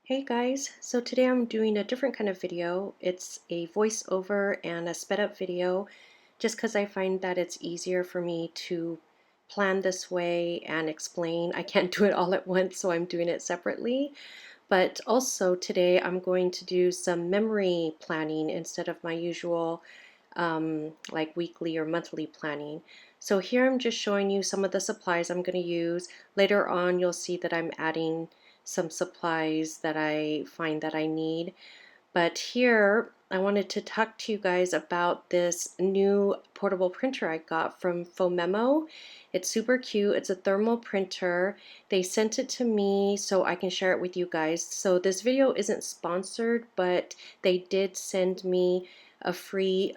Hey guys, so today I'm doing a different kind of video. It's a voiceover and a sped up video just because I find that it's easier for me to plan this way and explain. I can't do it all at once, so I'm doing it separately. But also today I'm going to do some memory planning instead of my usual like weekly or monthly planning. So here I'm just showing you some of the supplies I'm going to use. Later on you'll see that I'm adding some supplies that I find that I need. But here I wanted to talk to you guys about this new portable printer I got from Phomemo. It's super cute. It's a thermal printer. They sent it to me so I can share it with you guys. So this video isn't sponsored, but they did send me a free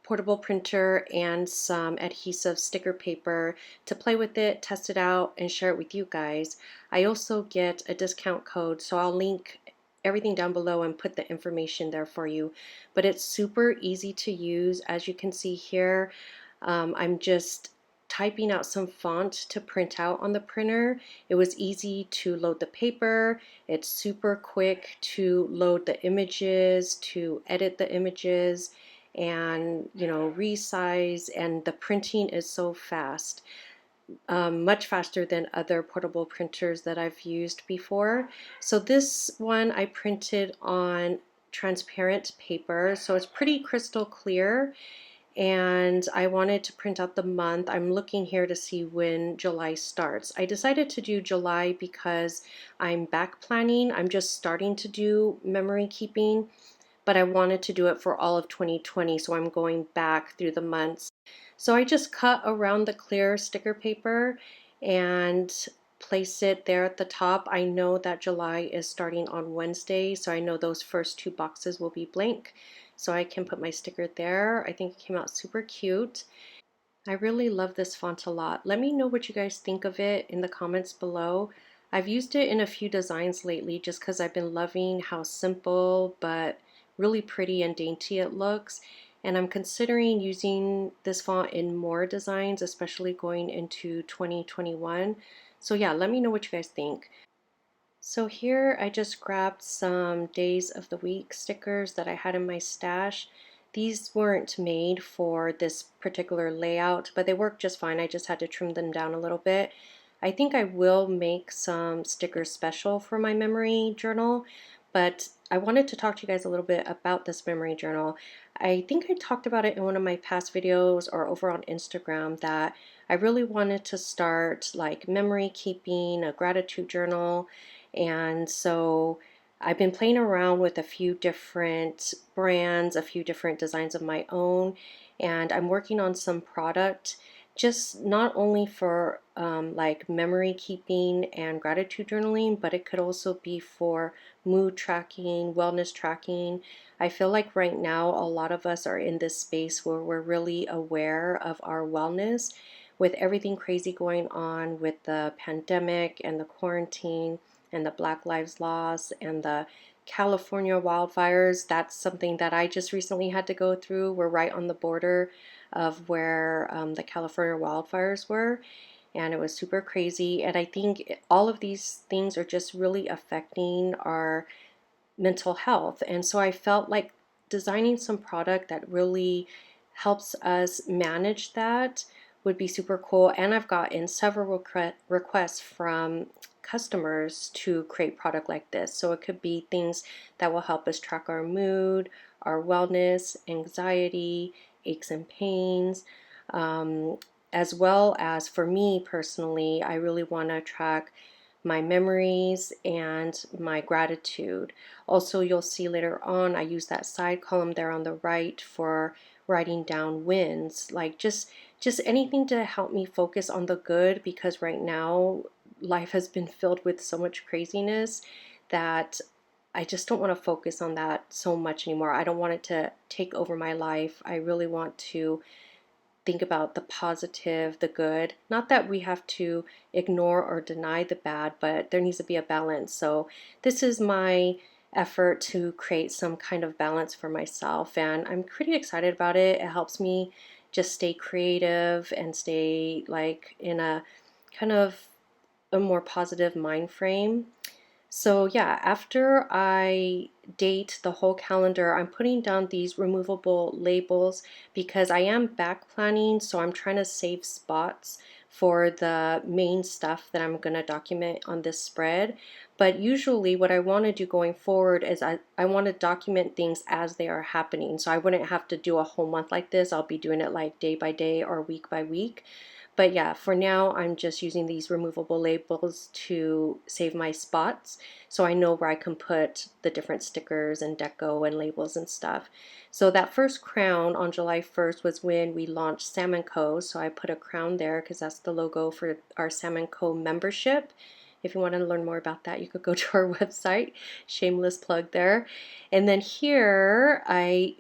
portable printer and some adhesive sticker paper to play with it, test it out, and share it with you guys. I also get a discount code, so I'll link everything down below and put the information there for you. But it's super easy to use. As you can see here, I'm just typing out some font to print out on the printer. It was easy to load the paper. It's super quick to load the images, to edit the images, and resize, and the printing is so fast. Much faster than other portable printers that I've used before. So this one I printed on transparent paper, so it's pretty crystal clear, and I wanted to print out the month. I'm looking here to see when July starts. I decided to do July because I'm back planning. I'm just starting to do memory keeping, but I wanted to do it for all of 2020, so I'm going back through the months. So I just cut around the clear sticker paper and place it there at the top. I know that July is starting on Wednesday, so I know those first two boxes will be blank, so I can put my sticker there. I think it came out super cute. I really love this font a lot. Let me know what you guys think of it in the comments below. I've used it in a few designs lately just because I've been loving how simple but really pretty and dainty it looks. And I'm considering using this font in more designs, especially going into 2021. So yeah, let me know what you guys think. So here I just grabbed some days of the week stickers that I had in my stash. These weren't made for this particular layout, but they work just fine. I just had to trim them down a little bit. I think I will make some stickers special for my memory journal, but I wanted to talk to you guys a little bit about this memory journal. I think I talked about it in one of my past videos or over on Instagram that I really wanted to start like memory keeping, a gratitude journal. And so I've been playing around with a few different brands, a few different designs of my own, and I'm working on some product just not only for like memory keeping and gratitude journaling, but it could also be for mood tracking, wellness tracking. I feel like right now a lot of us are in this space where we're really aware of our wellness with everything crazy going on with the pandemic and the quarantine and the Black Lives Loss and the California wildfires. That's something that I just recently had to go through. We're right on the border of where the California wildfires were, and it was super crazy. And I think all of these things are just really affecting our mental health. And so I felt like designing some product that really helps us manage that would be super cool. And I've gotten several requests from customers to create product like this. So it could be things that will help us track our mood, our wellness, anxiety, aches and pains, as well as for me personally, I really want to track my memories and my gratitude. Also, you'll see later on, I use that side column there on the right for writing down wins, like just anything to help me focus on the good, because right now life has been filled with so much craziness that I just don't want to focus on that so much anymore. I don't want it to take over my life. I really want to think about the positive, the good. Not that we have to ignore or deny the bad, but there needs to be a balance. So this is my effort to create some kind of balance for myself, and I'm pretty excited about it. It helps me just stay creative and stay like in a kind of a more positive mind frame. So yeah, after I date the whole calendar, I'm putting down these removable labels because I am back planning, so I'm trying to save spots for the main stuff that I'm going to document on this spread. But usually what I want to do going forward is I want to document things as they are happening. So I wouldn't have to do a whole month like this. I'll be doing it like day by day or week by week. But yeah, for now, I'm just using these removable labels to save my spots so I know where I can put the different stickers and deco and labels and stuff. So that first crown on July 1st was when we launched Salmon Co. So I put a crown there because that's the logo for our Salmon Co. membership. If you want to learn more about that, you could go to our website. Shameless plug there. And then here, I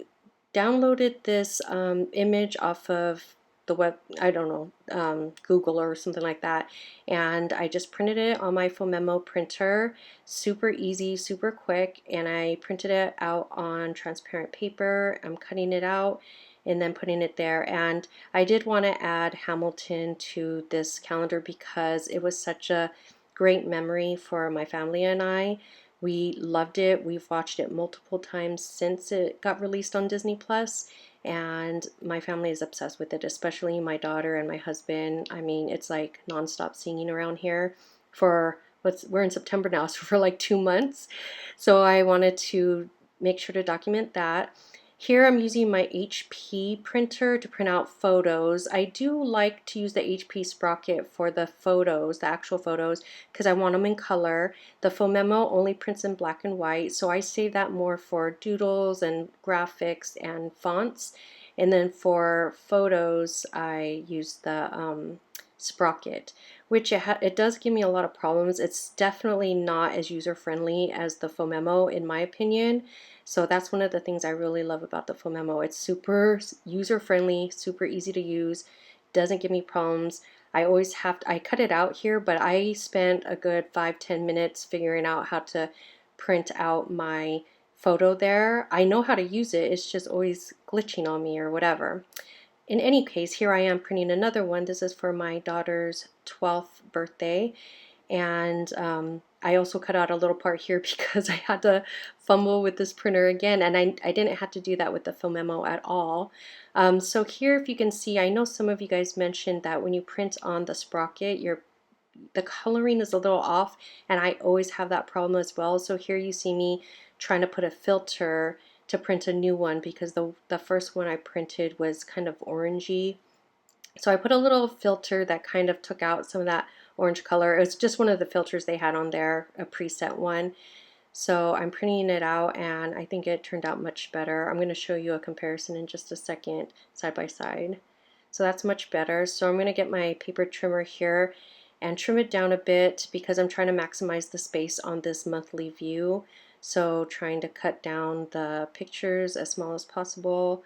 downloaded this image off of the web, I don't know, Google or something like that. And I just printed it on my Phomemo printer. Super easy, super quick. And I printed it out on transparent paper. I'm cutting it out and then putting it there. And I did want to add Hamilton to this calendar because it was such a great memory for my family and I. We loved it. We've watched it multiple times since it got released on Disney Plus, and my family is obsessed with it, especially my daughter and my husband. I mean, it's like nonstop singing around here for we're in September now, so for like 2 months. So I wanted to make sure to document that. Here I'm using my HP printer to print out photos. I do like to use the HP Sprocket for the photos, the actual photos, because I want them in color. The Phomemo only prints in black and white, so I save that more for doodles and graphics and fonts. And then for photos, I use the Sprocket, which it does give me a lot of problems. It's definitely not as user-friendly as the Phomemo, in my opinion. So that's one of the things I really love about the Phomemo. It's super user-friendly, super easy to use, doesn't give me problems. I cut it out here, but I spent a good 5-10 minutes figuring out how to print out my photo there. I know how to use it, it's just always glitching on me or whatever. In any case, here I am printing another one. This is for my daughter's 12th birthday. And I also cut out a little part here because I had to fumble with this printer again, and I didn't have to do that with the Phomemo at all. So here, if you can see, I know some of you guys mentioned that when you print on the Sprocket, the coloring is a little off, and I always have that problem as well. So here you see me trying to put a filter to print a new one because the first one I printed was kind of orangey. So I put a little filter that kind of took out some of that orange color. It was just one of the filters they had on there, a preset one. So I'm printing it out and I think it turned out much better. I'm going to show you a comparison in just a second, side by side. So that's much better. So I'm going to get my paper trimmer here and trim it down a bit because I'm trying to maximize the space on this monthly view. So trying to cut down the pictures as small as possible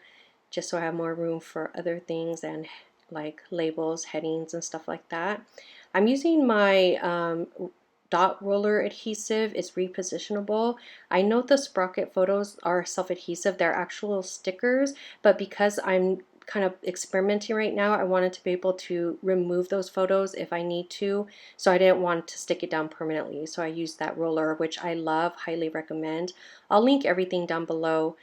just so I have more room for other things and like labels, headings, and stuff like that. I'm using my dot roller adhesive. It's repositionable. I know the Sprocket photos are self-adhesive. They're actual stickers, but because I'm kind of experimenting right now, I wanted to be able to remove those photos if I need to, so I didn't want to stick it down permanently. So I used that roller, which I love, highly recommend. I'll link everything down below,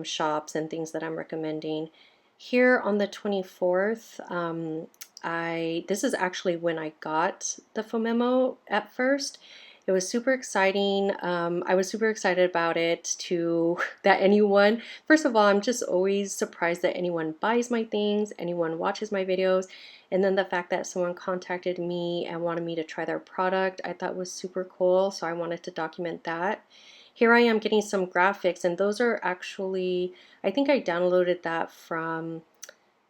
shops and things that I'm recommending. Here on the 24th, this is actually when I got the Phomemo at first. It was super exciting. I was super excited about it that anyone, first of all, I'm just always surprised that anyone buys my things, anyone watches my videos, and then the fact that someone contacted me and wanted me to try their product, I thought was super cool, so I wanted to document that. Here I am getting some graphics, and those are actually, I think I downloaded that from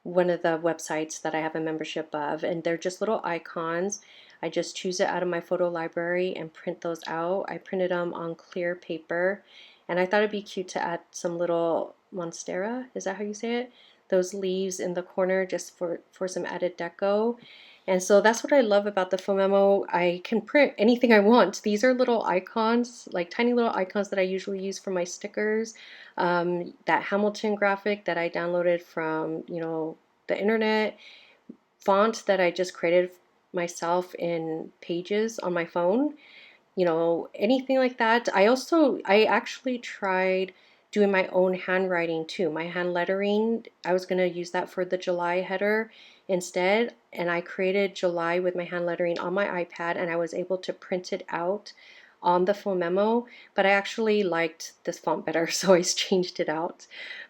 one of the websites that I have a membership of, and they're just little icons. I just choose it out of my photo library and print those out. I printed them on clear paper, and I thought it'd be cute to add some little monstera, is that how you say it? Those leaves in the corner just for some added deco. And so that's what I love about the Phomemo. I can print anything I want. These are little icons, like tiny little icons that I usually use for my stickers. That Hamilton graphic that I downloaded from, the internet, font that I just created myself in Pages on my phone. you know, anything like that. I actually tried doing my own handwriting too. My hand lettering, I was going to use that for the July header instead. And I created July with my hand lettering on my iPad, and I was able to print it out on the Phomemo, but I actually liked this font better, so I changed it out.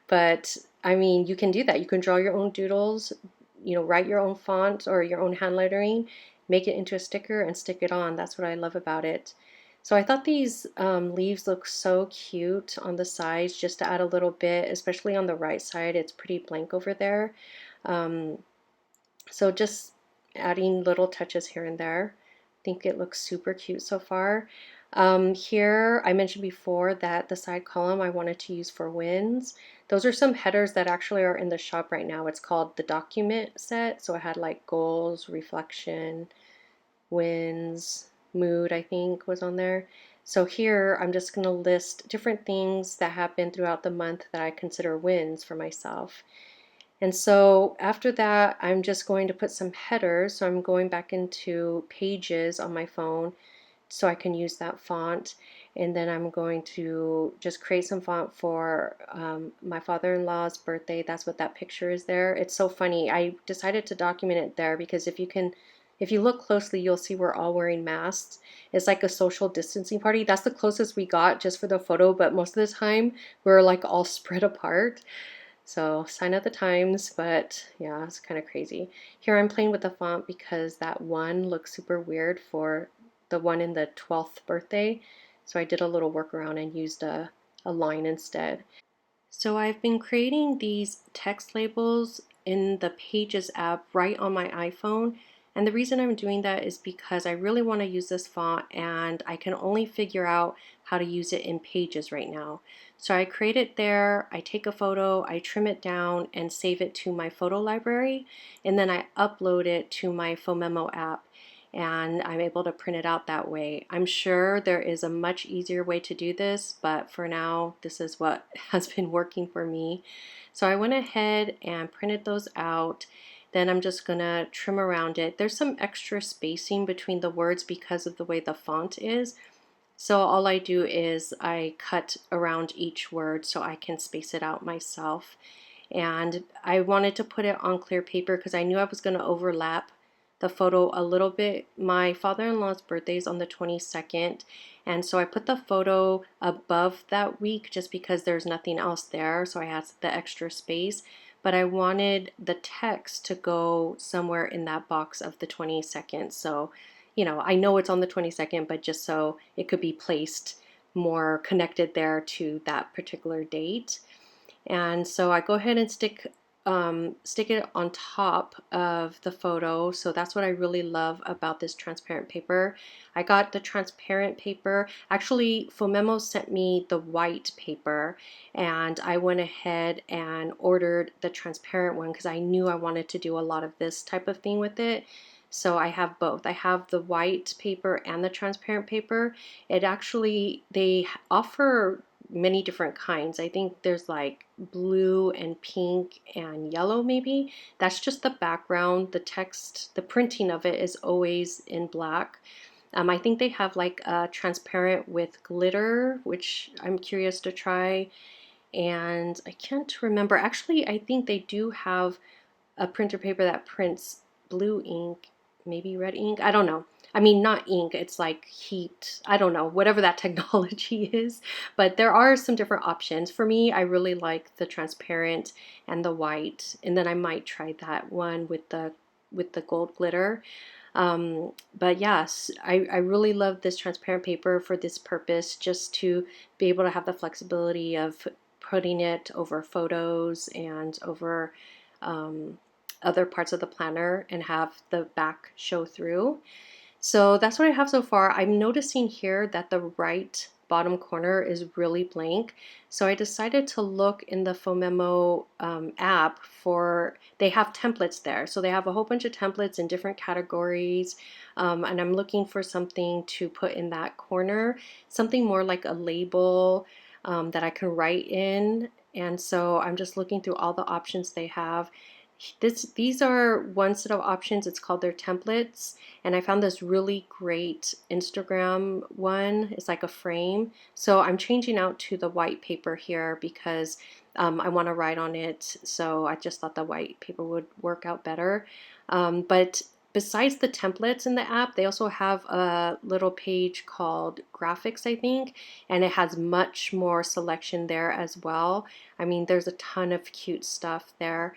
But I mean, you can do that. You can draw your own doodles, you know, write your own font or your own hand lettering, make it into a sticker and stick it on. That's what I love about it. So I thought these leaves look so cute on the sides, just to add a little bit, especially on the right side. It's pretty blank over there. Um, so just adding little touches here and there. I think it looks super cute so far. Here, I mentioned before that the side column I wanted to use for wins. Those are some headers that actually are in the shop right now. It's called the document set. So I had like goals, reflection, wins, mood, I think was on there. So here I'm just going to list different things that happen throughout the month that I consider wins for myself. And so after that, I'm just going to put some headers. So I'm going back into Pages on my phone so I can use that font. And then I'm going to just create some font for my father-in-law's birthday. That's what that picture is there. It's so funny. I decided to document it there because if you look closely, you'll see we're all wearing masks. It's like a social distancing party. That's the closest we got just for the photo, but most of the time we're like all spread apart. So sign of the times, but yeah, it's kind of crazy. Here I'm playing with the font because that one looks super weird for the one in the 12th birthday. So I did a little workaround and used a line instead. So I've been creating these text labels in the Pages app right on my iPhone. And the reason I'm doing that is because I really want to use this font and I can only figure out how to use it in Pages right now. So I create it there, I take a photo, I trim it down and save it to my photo library, and then I upload it to my Phomemo app, and I'm able to print it out that way. I'm sure there is a much easier way to do this, but for now, this is what has been working for me. So I went ahead and printed those out. Then I'm just gonna trim around it. There's some extra spacing between the words because of the way the font is. So all I do is I cut around each word so I can space it out myself. And I wanted to put it on clear paper because I knew I was going to overlap the photo a little bit. My father-in-law's birthday is on the 22nd, and so I put the photo above that week just because there's nothing else there, so I had the extra space. But I wanted the text to go somewhere in that box of the 22nd. So, you know, I know it's on the 22nd, but just so it could be placed more connected there to that particular date. And so I go ahead and stick it on top of the photo. So that's what I really love about this transparent paper. I got the transparent paper. Actually, Phomemo sent me the white paper, and I went ahead and ordered the transparent one because I knew I wanted to do a lot of this type of thing with it. So I have both. I have the white paper and the transparent paper. It actually, they offer many different kinds. I think there's like blue and pink and yellow maybe. That's just the background. The text, the printing of it is always in black. I think they have like a transparent with glitter, which I'm curious to try. And I can't remember. Actually, I think they do have a printer paper that prints blue ink, maybe red ink. I don't know. I mean, not ink, it's like heat. I don't know, whatever that technology is. But there are some different options. For me, I really like the transparent and the white. And then I might try that one with the gold glitter. But yes, I really love this transparent paper for this purpose, just to be able to have the flexibility of putting it over photos and over other parts of the planner and have the back show through. So that's what I have so far. I'm noticing here that the right bottom corner is really blank. So I decided to look in the Phomemo app for, they have templates there. So they have a whole bunch of templates in different categories. And I'm looking for something to put in that corner, something more like a label that I can write in. And so I'm just looking through all the options they have. These are one set of options. It's called their templates, and I found this really great Instagram one. It's like a frame. So I'm changing out to the white paper here because I want to write on it. So I just thought the white paper would work out better. But besides the templates in the app, they also have a little page called graphics, I think, and it has much more selection there as well. I mean, there's a ton of cute stuff there.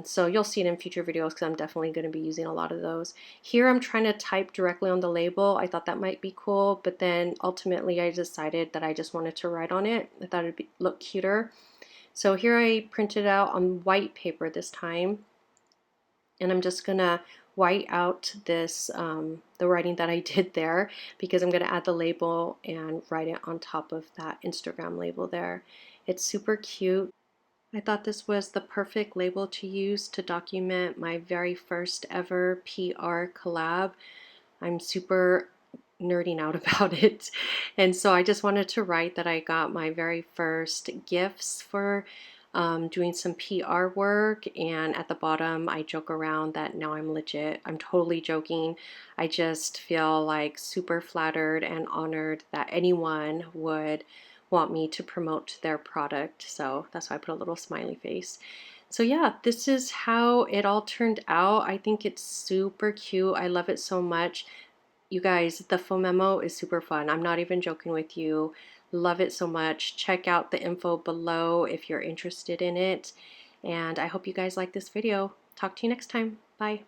So you'll see it in future videos because I'm definitely going to be using a lot of those. Here I'm trying to type directly on the label. I thought that might be cool, but then ultimately I decided that I just wanted to write on it. I thought it'd look cuter. So here I printed out on white paper this time, and I'm just gonna white out this the writing that I did there because I'm gonna add the label and write it on top of that Instagram label there. It's super cute. I thought this was the perfect label to use to document my very first ever PR collab. I'm super nerding out about it. And so I just wanted to write that I got my very first gifts for doing some PR work. And at the bottom, I joke around that now I'm legit. I'm totally joking. I just feel like super flattered and honored that anyone would want me to promote their product. So that's why I put a little smiley face. So yeah, this is how it all turned out. I think it's super cute. I love it so much. You guys, the Phomemo is super fun. I'm not even joking with you. Love it so much. Check out the info below if you're interested in it. And I hope you guys like this video. Talk to you next time. Bye.